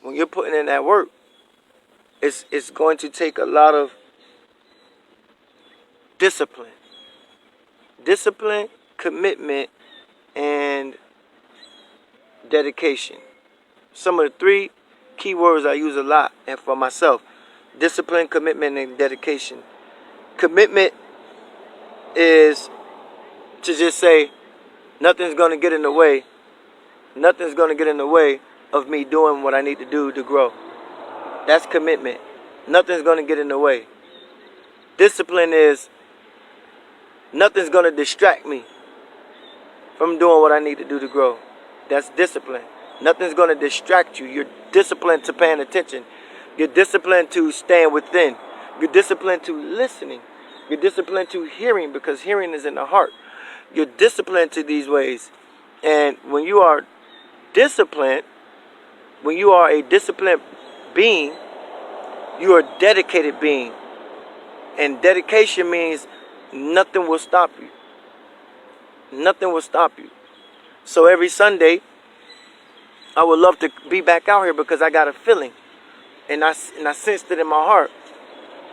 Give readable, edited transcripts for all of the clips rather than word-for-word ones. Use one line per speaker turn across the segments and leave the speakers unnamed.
when you're putting in that work, it's going to take a lot of discipline. Discipline, commitment, and dedication. Some of the 3 key words I use a lot and for myself. Discipline, commitment, and dedication. Commitment is to just say, nothing's going to get in the way. Nothing's going to get in the way of me doing what I need to do to grow. That's commitment. Nothing's going to get in the way. Discipline is, nothing's going to distract me from doing what I need to do to grow. That's discipline. Nothing's going to distract you. You're disciplined to paying attention. You're disciplined to staying within. You're disciplined to listening. You're disciplined to hearing, because hearing is in the heart. You're disciplined to these ways. And when you are disciplined, when you are a disciplined being, you are a dedicated being. And dedication means nothing will stop you. Nothing will stop you. So every Sunday, I would love to be back out here because I got a feeling. And I sensed it in my heart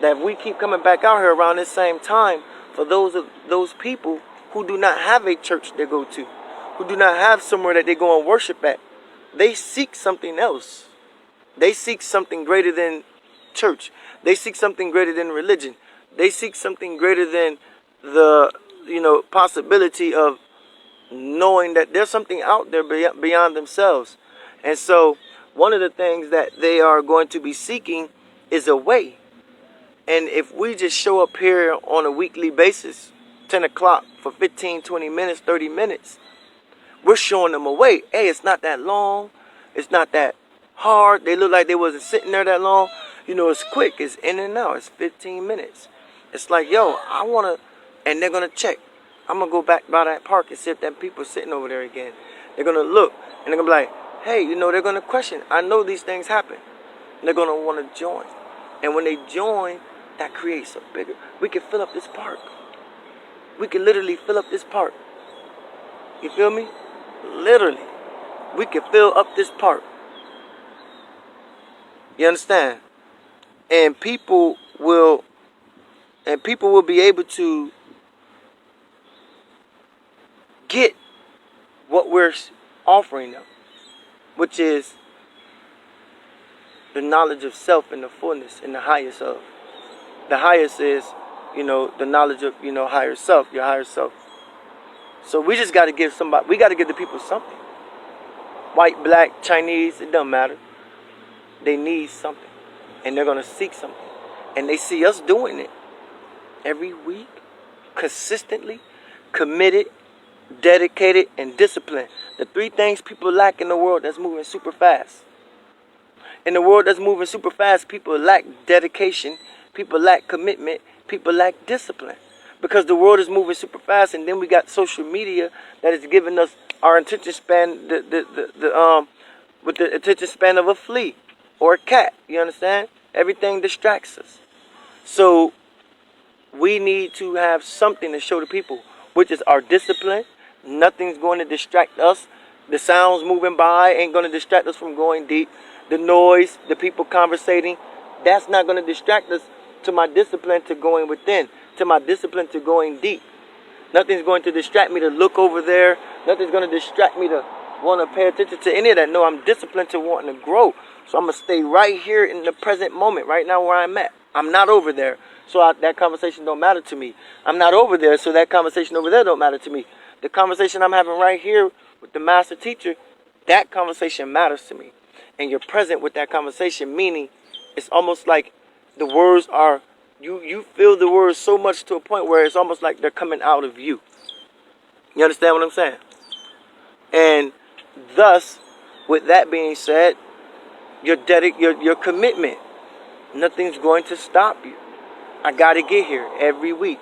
that if we keep coming back out here around this same time, for those people who do not have a church they go to, who do not have somewhere that they go and worship at, they seek something else. They seek something greater than church. They seek something greater than religion. They seek something greater than the possibility of knowing that there's something out there beyond themselves. And so one of the things that they are going to be seeking is a way. And if we just show up here on a weekly basis, 10 o'clock for 15, 20 minutes, 30 minutes, we're showing them a way. Hey, it's not that long. It's not that hard. They look like they wasn't sitting there that long. It's quick. It's in and out. It's 15 minutes. It's like, yo, I want to, and they're going to check. I'm going to go back by that park and see if that people sitting over there again. They're going to look, and they're going to be like, hey, they're going to question. I know these things happen. And they're going to want to join. And when they join, that creates a bigger, we can fill up this park. We can literally fill up this park. You feel me? Literally. We can fill up this park. You understand? And people will be able to get what we're offering them, which is the knowledge of self in the fullness, in the highest of. The highest is, the knowledge of, higher self, your higher self. So we just got to give we got to give the people something. White, black, Chinese, it doesn't matter. They need something. And they're going to seek something. And they see us doing it every week, consistently, committed, dedicated, and disciplined. The 3 things people lack in the world that's moving super fast. In the world that's moving super fast, people lack dedication, people lack commitment, people lack discipline. Because the world is moving super fast, and then we got social media that is giving us our attention span, with the attention span of a flea or a cat. You understand? Everything distracts us. So we need to have something to show the people, which is our discipline. Nothing's going to distract us. The sounds moving by ain't going to distract us from going deep. The noise, the people conversating, that's not going to distract us to my discipline to going within, to my discipline to going deep. Nothing's going to distract me to look over there. Nothing's going to distract me to want to pay attention to any of that. No, I'm disciplined to wanting to grow. So I'm going to stay right here in the present moment, right now where I'm at. I'm not over there, so that conversation don't matter to me. I'm not over there, so that conversation over there don't matter to me. The conversation I'm having right here with the master teacher, that conversation matters to me. And you're present with that conversation, meaning it's almost like the words are, you feel the words so much to a point where it's almost like they're coming out of you. You understand what I'm saying? And thus, with that being said, your commitment, nothing's going to stop you. I got to get here every week.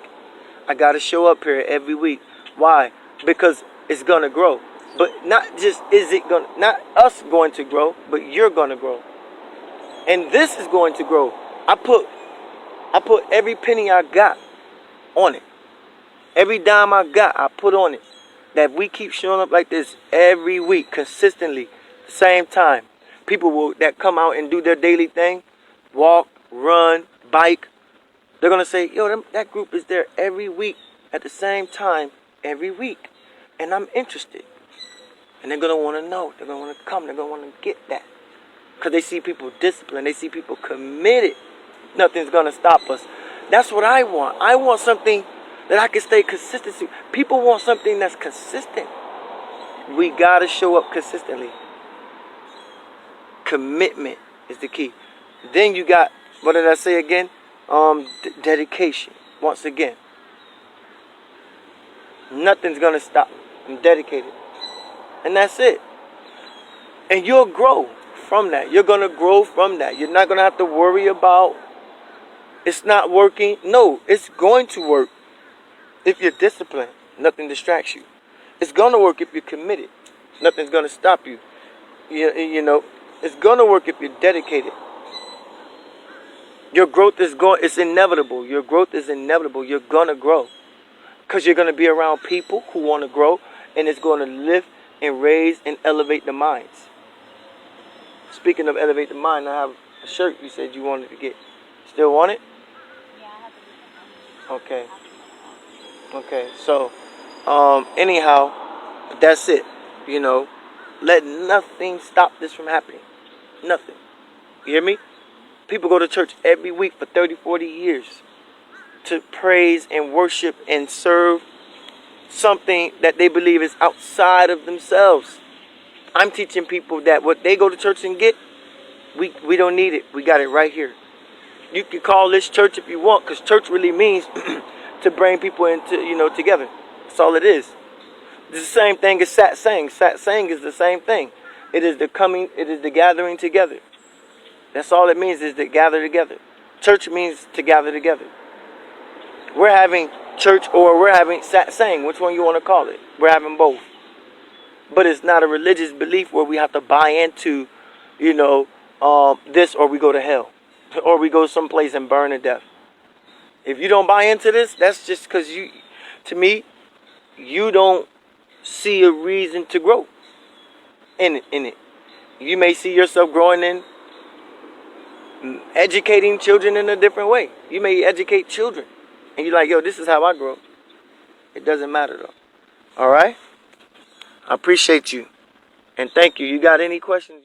I got to show up here every week. Why? Because it's going to grow. But not just not us going to grow, but you're going to grow. And this is going to grow. I put every penny I got on it. Every dime I got, I put on it. That we keep showing up like this every week, consistently, same time. people that come out and do their daily thing, walk, run, bike, they're going to say, yo, that group is there every week at the same time every week. And I'm interested. And they're going to want to know. They're going to want to come. They're going to want to get that. Because they see people disciplined. They see people committed. Nothing's going to stop us. That's what I want. I want something that I can stay consistent to. People want something that's consistent. We got to show up consistently. Commitment is the key. Then you got, what did I say again? Dedication. Once again. Nothing's going to stop me. I'm dedicated. And that's it. And you'll grow from that. You're going to grow from that. You're not going to have to worry about it's not working. No, it's going to work if you're disciplined. Nothing distracts you. It's going to work if you're committed. Nothing's going to stop you. You know, it's going to work if you're dedicated. Your growth it's inevitable. Your growth is inevitable. You're going to grow. Because you're going to be around people who want to grow. And it's going to lift and raise and elevate the minds. Speaking of elevate the mind, I have a shirt you said you wanted to get. Still want it?
Yeah, I have to.
Okay. Okay. So, anyhow, that's it. You know, let nothing stop this from happening. Nothing. You hear me? People go to church every week for 30, 40 years to praise and worship and serve something that they believe is outside of themselves. I'm teaching people that what they go to church and get, we don't need it. We got it right here. You can call this church if you want, because church really means to bring people into, together. That's all it is. It's the same thing as satsang. Satsang is the same thing. It is the gathering together. That's all it means, is to gather together. Church means to gather together. We're having church or we're having satsang. Which one you want to call it? We're having both. But it's not a religious belief where we have to buy into, this or we go to hell. Or we go someplace and burn to death. If you don't buy into this, that's just because to me, you don't see a reason to grow in it. You may see yourself growing in educating children in a different way. You may educate children. And you're like, yo, this is how I grow. It doesn't matter though. All right? I appreciate you. And thank you. You got any questions?